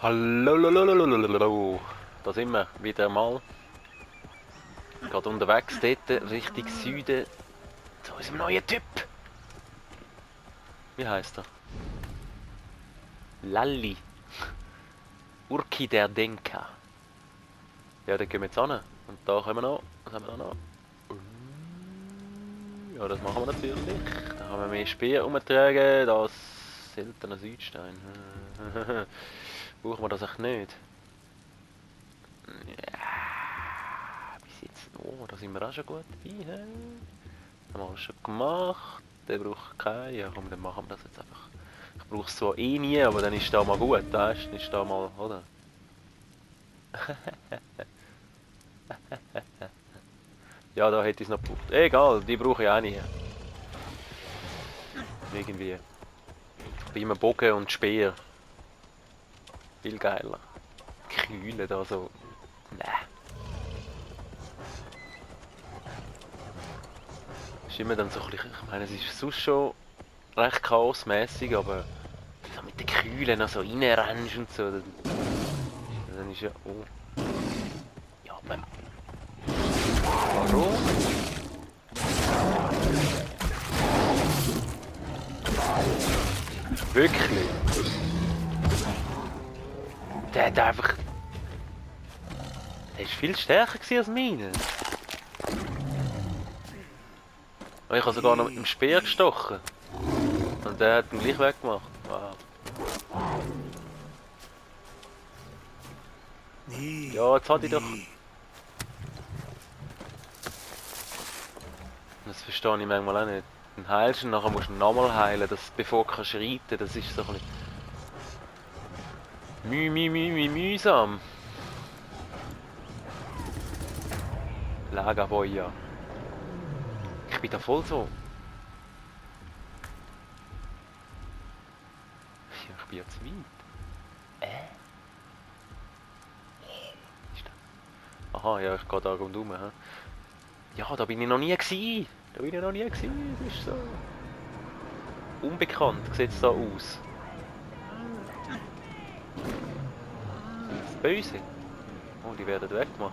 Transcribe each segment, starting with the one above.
Hallo, lololololololo. Da sind wir wieder mal. Gerade unterwegs dort Richtung Süden zu unserem neuen Typ. Wie heißt er? Lalli. Urki der Denker. Ja, da gehen wir jetzt hin. Und da können wir noch. Was haben wir da noch? Ja, das machen wir natürlich. Da haben wir mehr Speer umtragen. Das seltener Südstein. Brauchen wir das echt nicht? Ja, bis jetzt noch. Da sind wir auch schon gut dabei. He? Haben wir schon gemacht. Der braucht keinen. Ja komm, dann machen wir das jetzt einfach. Ich brauche es zwar eh nie, aber dann ist da mal gut, weißt du? Dann ist da mal, oder? Ja, da hätte ich es noch gebraucht. Egal, die brauche ich auch nie. Irgendwie. Bei einem Bogen und Speer. Viel geiler. Kühle da so. Nee. Ist immer dann so ein bisschen, ich meine, es ist sonst schon recht chaosmäßig, aber so mit den Kühlen noch so reinrennst und so, dann ist ja, oh. Ja, aber warum? Wirklich? Der hat einfach, der ist viel stärker gewesen als meine. Und ich habe sogar noch mit dem Speer gestochen. Und der hat ihn gleich weggemacht. Wow. Ja, jetzt hatte ich doch. Das verstehe ich manchmal auch nicht. Dann heilst du und nachher musst du nochmal heilen, bevor du kannst reiten. Das ist so ein bisschen mühsam. Lagerboya. Ich bin da voll so. Ja, ich bin ja zu weit. Ist das? Aha, ja, ich gehe da rundherum. Ja, da bin ich noch nie gewesen. Da bin ich noch nie gewesen. Das ist so. Unbekannt sieht es da aus. Das ist böse. Oh, die werden weggemacht.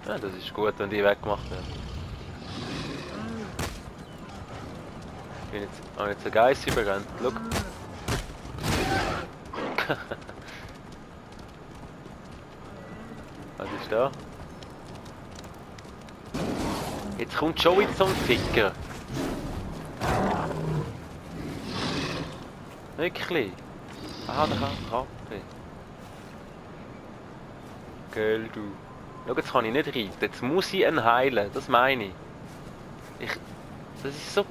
Ja, das ist gut, wenn die weggemacht werden. Ich habe jetzt einen Geiss überrennt. Schau. Was ist da? Jetzt kommt schon wieder so ein Ficker. Wirklich? Ah, da kann Kappe. Gell, du. Schau, jetzt kann ich nicht reiten. Jetzt muss ich ihn heilen. Das meine ich. Das ist so.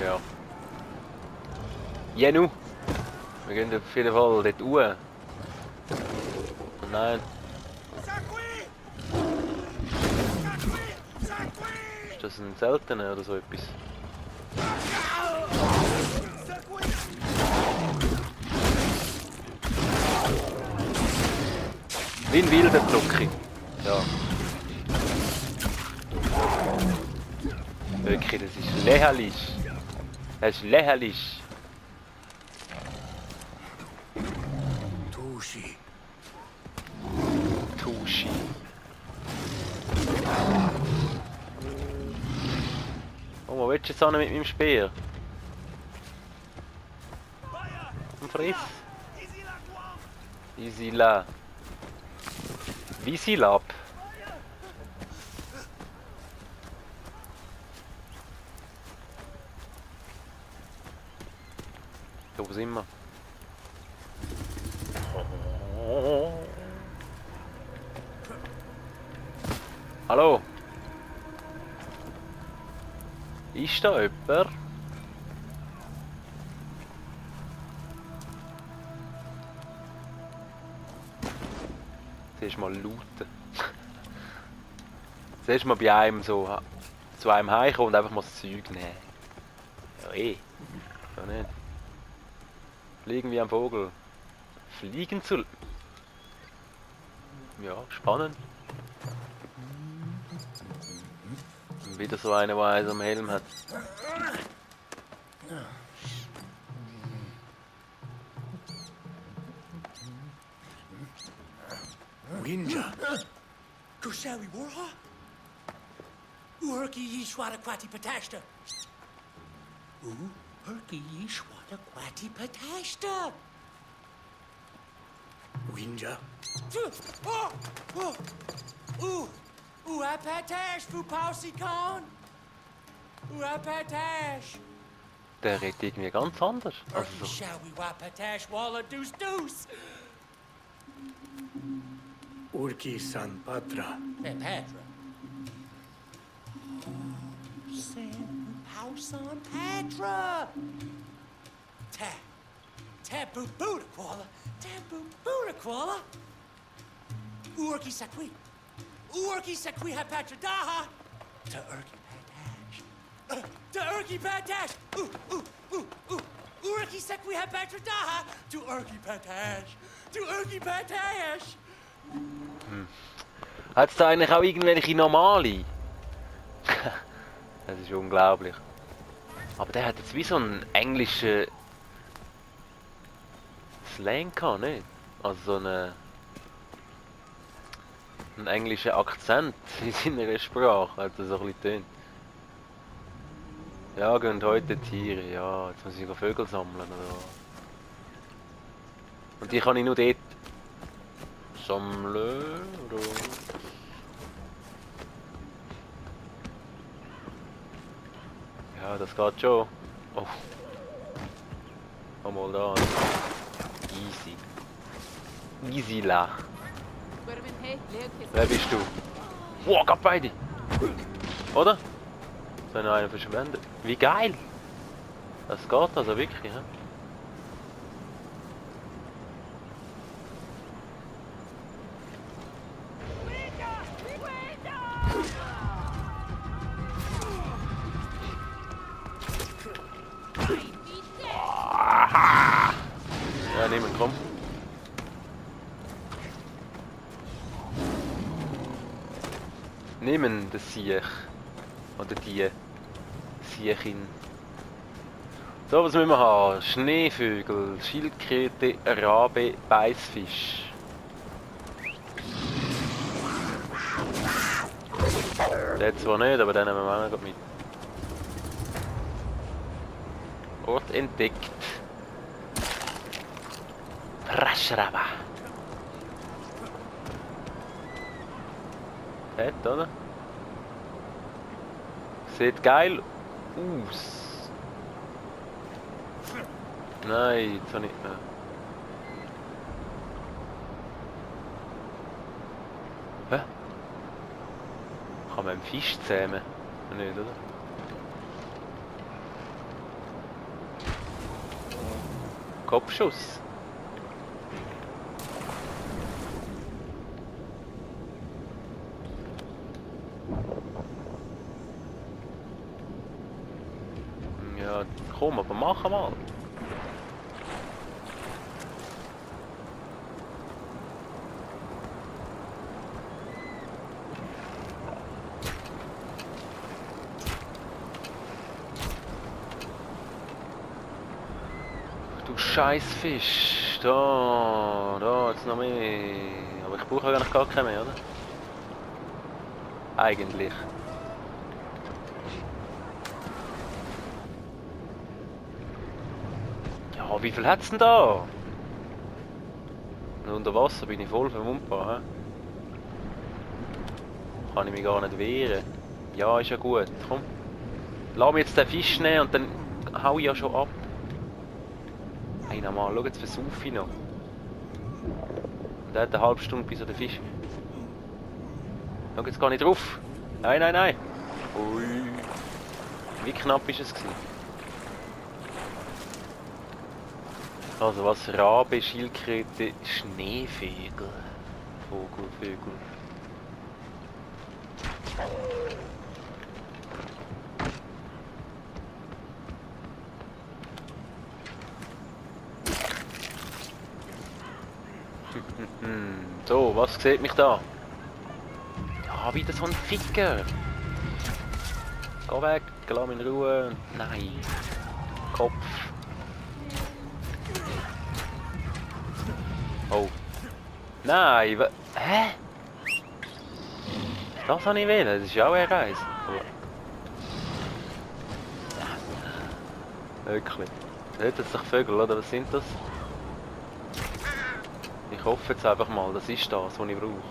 Ja. Ja, nu. Wir gehen auf jeden Fall dort hoch. Nein. Ist das ein seltener oder so etwas? Wie ein wilder Drucki. Ja. Wirklich, das ist lächerlich. Das ist lächerlich. Tushi. Tushi. Oh, wo willst du jetzt hin mit meinem Speer? Und friss. Easy la. Easy lab. Da wo sind wir? Hallo? Ist da jemand? Zuerst mal looten. Zuerst mal bei einem so zu einem heimkommen und einfach mal das Zeug nehmen. Ja ja nicht. Fliegen wie ein Vogel. Fliegen zu... Ja, spannend. Wieder so einer, der eins am Helm hat. Winja. Kushawi Warha? Urki Yishwata Kwati Patashta. Urki Yishwata Kwati Patashta. Winja. Apatash Fupausi Khan. Apatash. Der redet irgendwie ganz anders. Also Urki so. Shawi Wapatash Walla Deuce Deuce. Urki San Patra. Patra. San Pausan Patra. Tabu Buddha Koala. Tabu Buddha Koala. Urki Sakwi. Urki Sakwi Patra Daha. To Urki Patash. To Urki Patash. Urki Sakwi Patra Daha. To Urki Patash. To Urki Patash. Hat es da eigentlich auch irgendwelche normale? Das ist unglaublich. Aber der hat jetzt wie so einen englischen Slang gehabt, nicht? Also so einen englischen Akzent in seiner Sprache, hat er so ein bisschen tönt. Ja, gehen heute Tiere, ja, jetzt muss ich Vögel sammeln oder was. Und die kann ich nur dort sammeln, oder? Ja, das geht schon. Oh. Komm mal da. Easy. Easy la. Wer bist du? Wow, gab beide! Oder? Soll noch einen verschwenden? Wie geil! Das geht also wirklich, hä? Ja, nehmen, komm. Nehmen das Siech. Oder die Siechin. So, was müssen wir haben? Schneevögel, Schildkröte, Rabe, Beißfisch. Der zwar nicht, aber den nehmen wir auch noch mit. Ort entdeckt. Raschraba. Fett, oder? Sieht geil aus. Nein, jetzt habe ich nicht mehr. Hä? Kann man einen Fisch zähmen? Nicht, oder? Kopfschuss. Ja, komm, aber mach mal. Du scheiß Fisch. Da, jetzt noch mehr. Aber ich brauche eigentlich gar keinen mehr, oder? Eigentlich. Ja, wie viel hat's denn da? Und unter Wasser bin ich voll verwundbar, hä? Kann ich mich gar nicht wehren. Ja, ist ja gut. Komm. Lass mich jetzt den Fisch nehmen und dann hau ich ja schon ab. Hey, nochmal, schau, jetzt versaufe ich noch. Der hat eine halbe Stunde bis an den Fisch. Schau, jetzt gar nicht drauf. Nein, nein, nein. Ui. Wie knapp ist es gewesen? Also was? Rabe, Schildkröte, Schneevögel. Vögel. So, was sieht mich da? Ja, wieder so ein Ficker. Geh weg, lass mich in Ruhe. Nein. Kopf. Oh. Nein, hä? Das habe ich wählen, das ist ja auch eher eins. Wirklich. Hört es sich Vögel, oder was sind das? Ich hoffe jetzt einfach mal, das ist das, was ich brauche.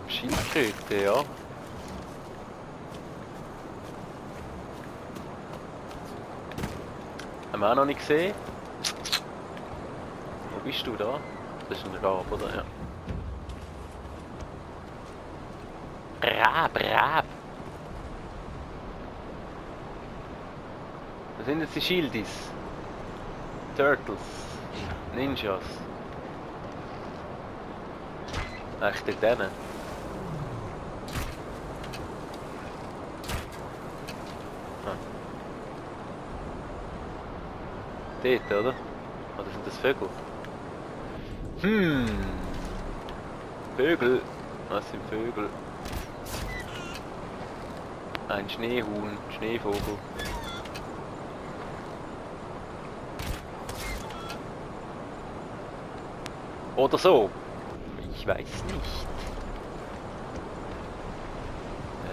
Schildkröte, ja. Haben wir auch noch nicht gesehen. Wo bist du da? Das ist ein Rab, oder? Ja. Rab. Was sind jetzt die Schildis? Turtles. Ninjas. Echt dort. Dort, oder? Oder sind das Vögel? Vögel. Was sind Vögel? Ein Schneehuhn, Schneevogel. Oder so. Ich weiß nicht.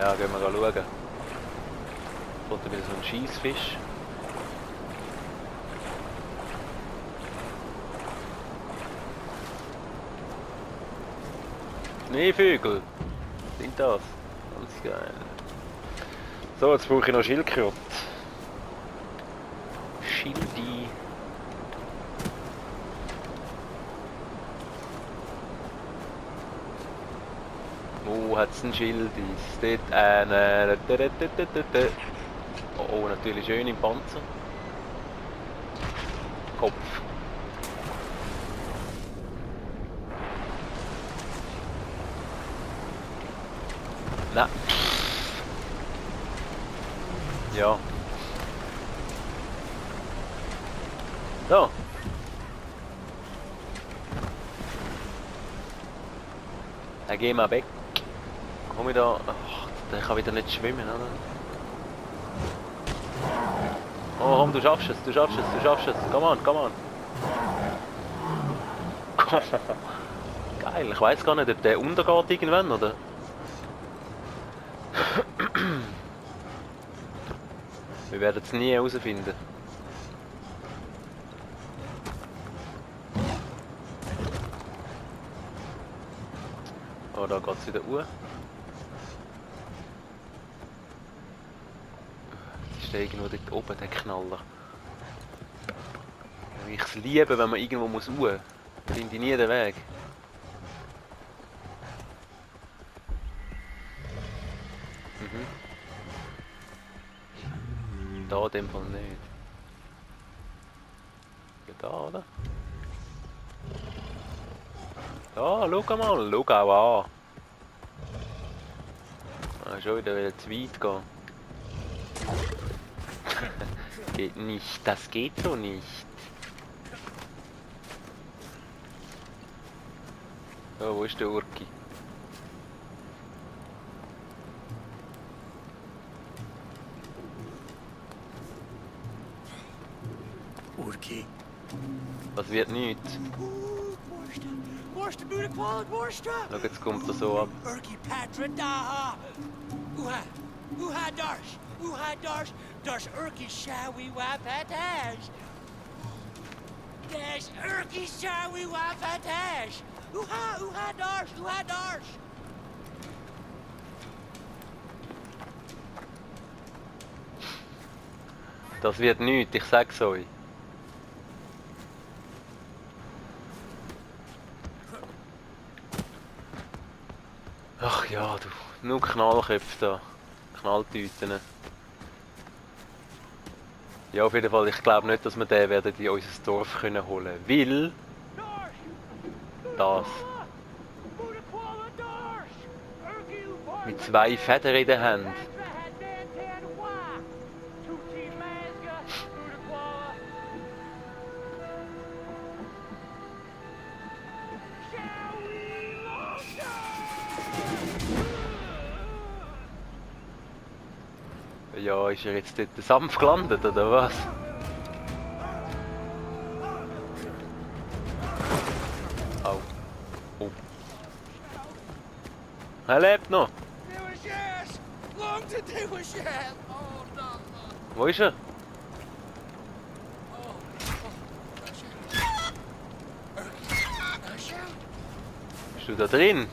Ja, gehen wir schauen. Kommt wieder so ein Schiessfisch. Schneevögel. Sind das? Ganz geil. So, jetzt brauche ich noch Schildkröte. Schildi. Wo hat es ein Schildis? Dort oh, natürlich schön im Panzer. Kopf. Nein. Ja. So. Dann gehen wir weg. Komm ich da. Ach, der kann wieder nicht schwimmen, oder? Oh, komm, du schaffst es. Komm on. Geil, ich weiß gar nicht, ob der untergeht irgendwann, oder? Wir werden es nie herausfinden. Oh, da geht es wieder hoch. Das ist irgendwo dort oben, der Knaller. Ich es liebe, wenn man irgendwo muss hoch. Finde ich nie den Weg. Da in dem Fall nicht. Ja, da, oder? Da, schau mal, schau auch an. Ah, schon wieder zu weit gehen. Geht nicht, das geht so nicht. So, wo ist der Urki? Urki, Das wird nichts. Borsta Buddha Qualad Borsta! Schau, jetzt kommt er so ab. Urki Patra Daha! Uha Darsh! Darsh Urki Shawi Wapatash! Dash Urki Shawi Wapatash! Uha Darsh! Das wird nichts, ich sag's euch. Ach ja, du. Nur Knallköpfe da. Knalltüten. Ja, auf jeden Fall, ich glaube nicht, dass wir den werden in unser Dorf können holen. Weil... Das. Mit 2 Federn in der Hand. Ja, ist er jetzt dort sanft gelandet, oder was? Au. Oh. Er lebt noch. They were yes! Long did they was yes! Oh, no. Wo ist er? Bist du da drin?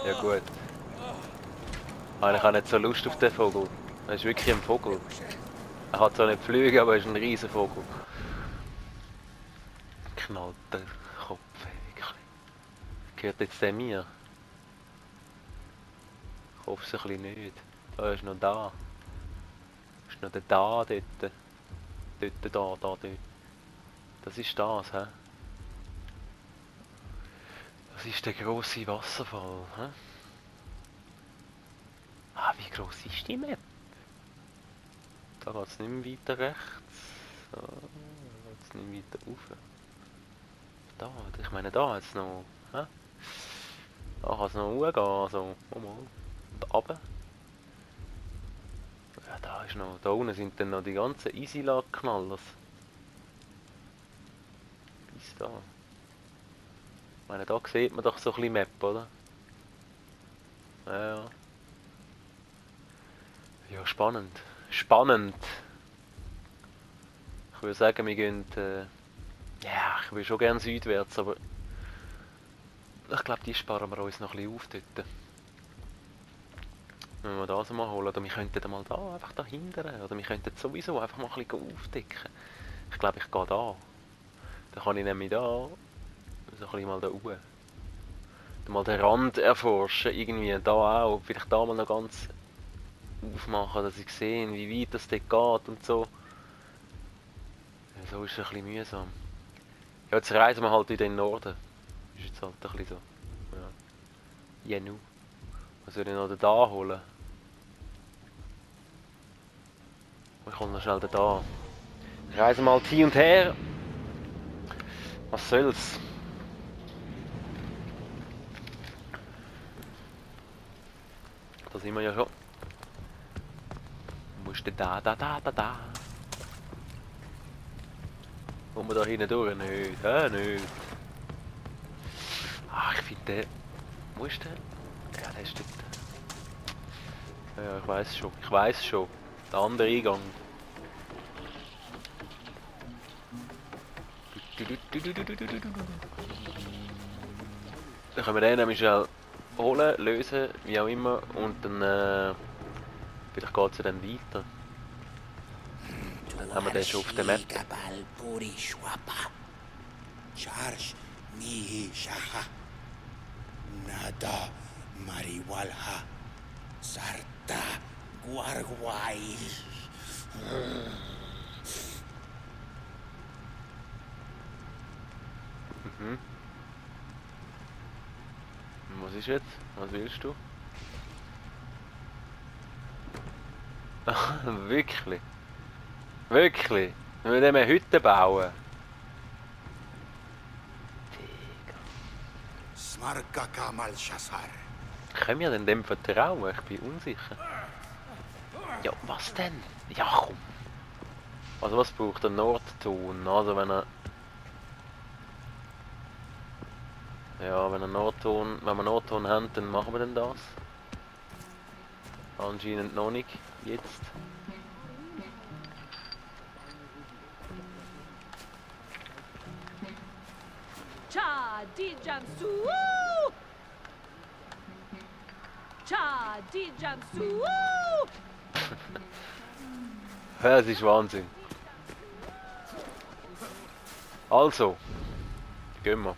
Ja gut. Aber ich habe nicht so Lust auf den Vogel. Er ist wirklich ein Vogel. Er kann zwar nicht fliegen, aber er ist ein riesen Vogel. Knallt der Kopf, wirklich. Gehört jetzt der mir? Ich hoffe es ein bisschen nicht. Er ist noch da. Ist noch der da dort. Dort. Das ist das, hä? Das ist der grosse Wasserfall, hä? Ah, wie gross ist die Map? Da geht es nicht mehr weiter rechts. Da geht es nicht mehr weiter rauf. Da, ich meine da jetzt noch, hä? Da kann es noch hochgehen, so. Oh mal. Und runter. Ja, da ist noch, da unten sind dann noch die ganzen Easy-Lag-Knallers. Bis da. Ich meine, da sieht man doch so ein bisschen Map, oder? Ja. Ja, spannend. Spannend! Ich würde sagen, wir gehen... ja, ich will schon gerne südwärts, aber... Ich glaube, die sparen wir uns noch ein bisschen auf dort. Wenn wir das mal holen, oder wir könnten mal da, einfach da hinten, oder wir könnten sowieso einfach mal ein bisschen aufdecken. Ich glaube, ich gehe da. Dann kann ich nämlich da, so ein bisschen mal da oben. Mal den Rand erforschen, irgendwie da auch, vielleicht da mal noch ganz aufmachen, dass ich sehe, wie weit das dort geht und so. Ja, so ist es ein bisschen mühsam. Ja, jetzt reisen wir halt wieder in den Norden. Ist jetzt halt ein bisschen so. Ja. Jenu. Was soll ich noch da holen? Ich hole noch schnell da. Reisen mal hin und her. Was soll's? Da sind wir ja schon. Wo ist denn da? Kommen wir da hinten durch? Nicht, nicht. Ah, ich finde den... Wo ist der? Ja, der ist dort. Ja, ich weiß schon. Der andere Eingang. Dann können wir den nämlich schnell holen, lösen, wie auch immer, und dann vielleicht geht es ja dann weiter. Dann haben wir den schon auf der Map. Charge mihi shaha. Nada mariwalha. Sarta guarguai. Mhm. Was ist jetzt? Was willst du? Wirklich? Wirklich? Wir müssen eine Hütte bauen. Smarka kamal shasar. Können wir denn dem vertrauen? Ich bin unsicher. Ja, was denn? Ja, komm. Also was braucht der Nordton? Also wenn er... Ja, wenn wir Nordton haben, dann machen wir denn das. Anscheinend noch nicht. Jetzt. Cha di Jamsu! Cha di Jamsu! Ja, das ist Wahnsinn. Also, gehen wir.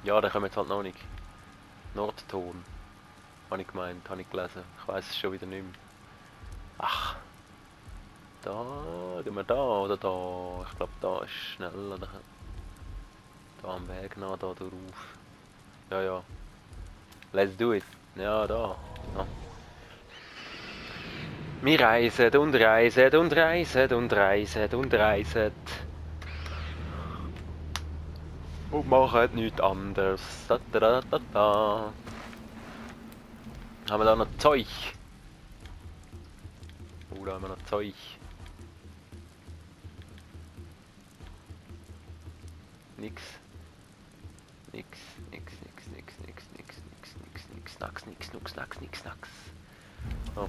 Ja, dann kommen wir jetzt halt noch nicht. Nordton. Habe ich gemeint, habe ich gelesen. Ich weiß es schon wieder nicht mehr. Ach. Da, gehen wir da oder da? Ich glaube da ist schneller. Da am Weg nach da drauf. Ja, ja. Let's do it. Ja, da. Ja. Wir reisen und reisen und reisen und reisen und reisen. Und machen nichts anderes. Da, da, da, da, da. Haben wir da noch Zeug? Oh, da haben wir noch Zeug. Nix. Nix, nix, nix, nix, nix, nix, nix, nix, nix, nix, nix, nix, nix, nix, nix. Oh.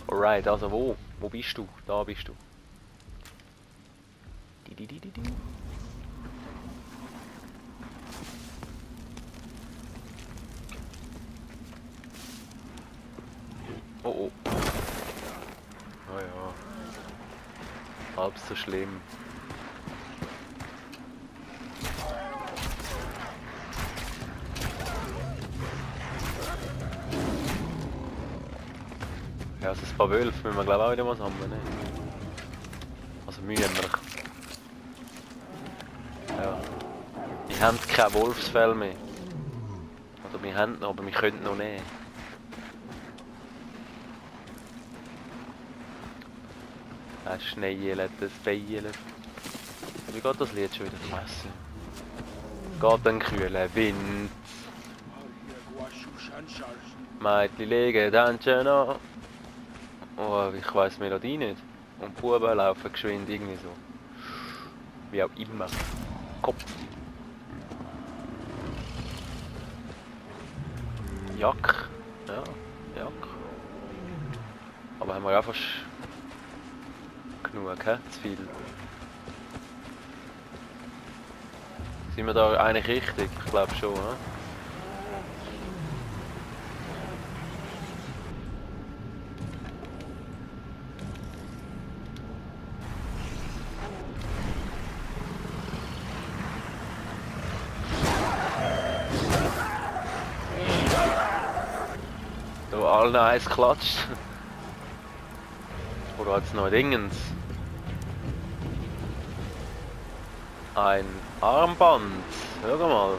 Alright, also wo? Wo bist du? Da bist du. Di, di, di, di, di. Oh oh. Oh ja. Halb so schlimm. Ja, also ein paar Wölfe müssen wir glaube ich auch wieder mal sammeln, ne? Also müssen wir. Ja. Wir haben kein Wolfsfell mehr. Oder wir haben noch, aber wir können noch nehmen. Ein Schneejelet, ein Beijelet. Wie geht das Lied schon wieder? Ich weiss nicht. Geht ein kühler Wind. Mädchen legen die Händchen an. Oh, ich weiss die Melodie nicht. Und die Buben laufen geschwind irgendwie so. Wie auch immer. Kopf. Jack. Ja, Jack. Aber haben wir auch fast genug, he? Zu viel. Sind wir da eigentlich richtig? Ich glaube schon, he? Da allen eins klatscht. Oder jetzt noch Dingens. Ein Armband. Hör mal.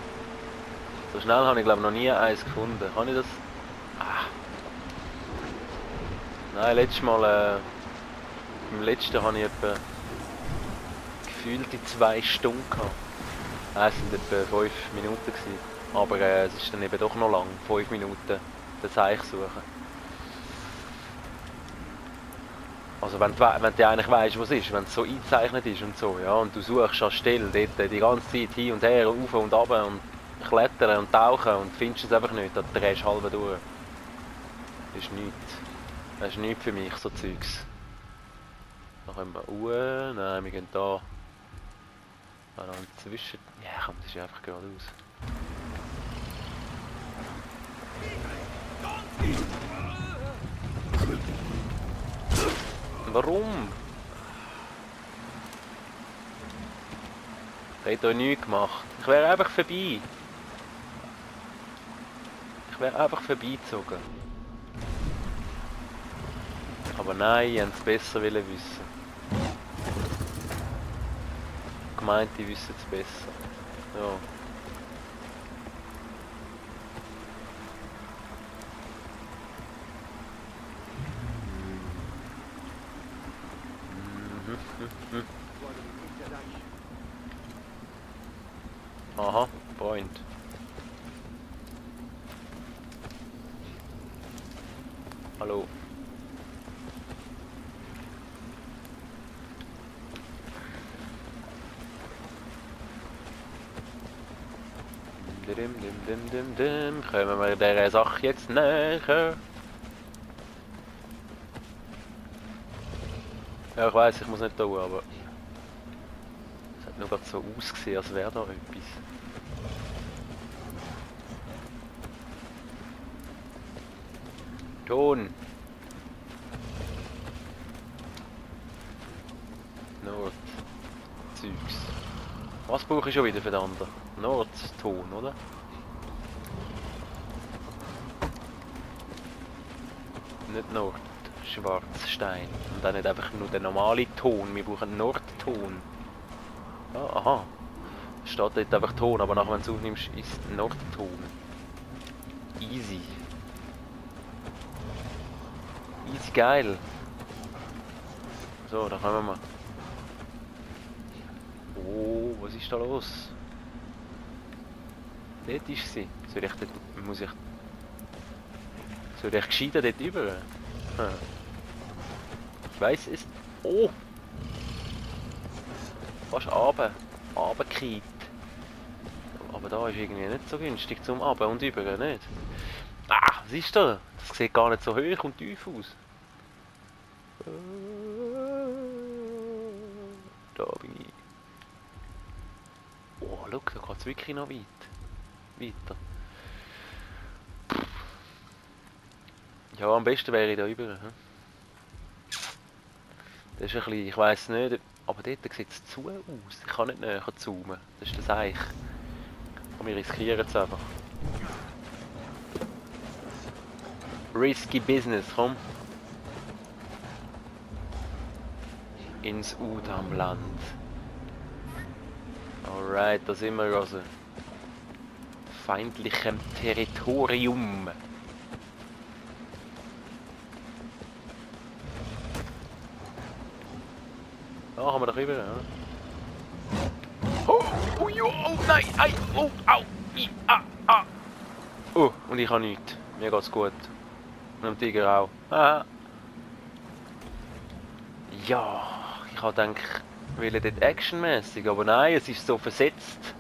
So schnell habe ich glaube noch nie eins gefunden. Habe ich das? Ah. Nein, letztes Mal. Beim letzten habe ich etwa gefühlte 2 Stunden gehabt. Nein, es waren etwa 5 Minuten gewesen. Aber es ist dann eben doch noch lang. 5 Minuten das Zeichen suchen. Also wenn du eigentlich weißt, was es ist, wenn es so eingezeichnet ist und so, ja, und du suchst an Stelle dort die ganze Zeit hin und her, rauf und runter und klettern und tauchen und findest es einfach nicht, dann drehst du halb durch. Das ist nichts. Das ist nichts für mich, so Zeugs. Dann können wir nein, wir gehen da. Dann zwischen. Ja komm, das ist einfach geradeaus. Warum? Ich hätte hier nichts gemacht. Ich wäre einfach vorbei. Ich wäre einfach vorbeigezogen. Aber nein, ich hätte es besser wissen. Gemeint, die wissen es besser. Ja. Aha, Point. Hallo. Kommen wir dieser Sache jetzt näher? Ja, ich weiss, ich muss nicht da, aber es hat nur gerade so ausgesehen, als wäre da etwas. Ton! Nord. Zeugs. Was brauche ich schon wieder für den anderen? Nordton, oder? Nicht Nord. Schwarzstein. Und dann nicht einfach nur der normale Ton, wir brauchen Nordton. Ja, aha. Es steht dort einfach Ton, aber nachher wenn du es aufnimmst, ist Nordton. Easy. Easy geil. So, da kommen wir mal. Oh, was ist da los? Dort ist sie. Soll ich dort... Muss ich... Soll ich gescheiter dort rüber? Hm. Ich weiss es... Oh! Fast runter. Runtergekippt. Aber da ist irgendwie nicht so günstig zum runter und rüber, nicht? Ah, was ist da? Das sieht gar nicht so hoch und tief aus. Da bin ich. Oh, schau, da geht es wirklich noch weit. Weiter. Ja, am besten wäre ich da rüber. Hm? Das ist ein bisschen, ich weiss nicht, aber dort sieht es zu aus. Ich kann nicht näher zoomen. Das ist das Eich. Und wir riskieren es einfach. Risky Business, komm. Ins Udamland. Alright, da sind wir also. Feindlichem Territorium. Da haben wir doch rüber, ja. Oh, oh, oh, nein, ei, oh, au, i, ah. Oh, und ich habe nichts. Mir geht's gut. Und dem Tiger auch. Aha. Ja, ich habe gedacht, ich will dort actionmäßig, aber nein, es ist so versetzt.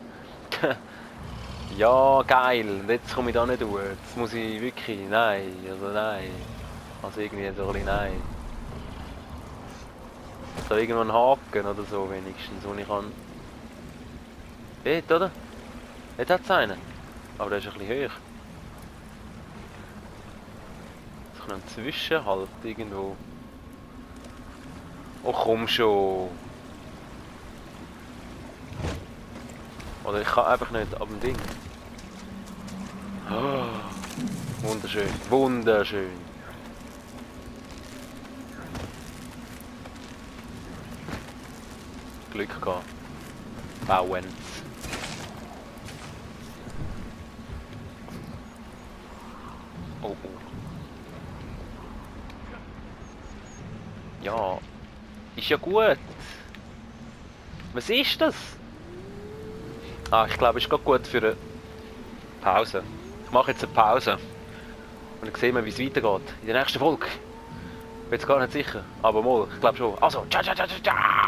Ja, geil, und jetzt komme ich da nicht durch. Jetzt muss ich wirklich, nein, also nein. Also irgendwie so ein bisschen nein. Da irgendwo einen Haken oder so wenigstens, wo ich kann... Dort, oder? Dort hat es einen. Aber der ist ein bisschen hoch. Jetzt kann ein Zwischenhalt irgendwo. Oh komm schon! Oder ich kann einfach nicht ab dem Ding. Oh, wunderschön, wunderschön. Glück gehabt. Bauens. Oh, oh. Ja. Ist ja gut. Was ist das? Ah, ich glaube, es ist gerade gut für eine Pause. Ich mache jetzt eine Pause. Und dann sehen wir, wie es weitergeht. In der nächsten Folge. Ich bin jetzt gar nicht sicher. Aber mal, ich glaube schon. Also, ciao, ciao, ciao, ciao.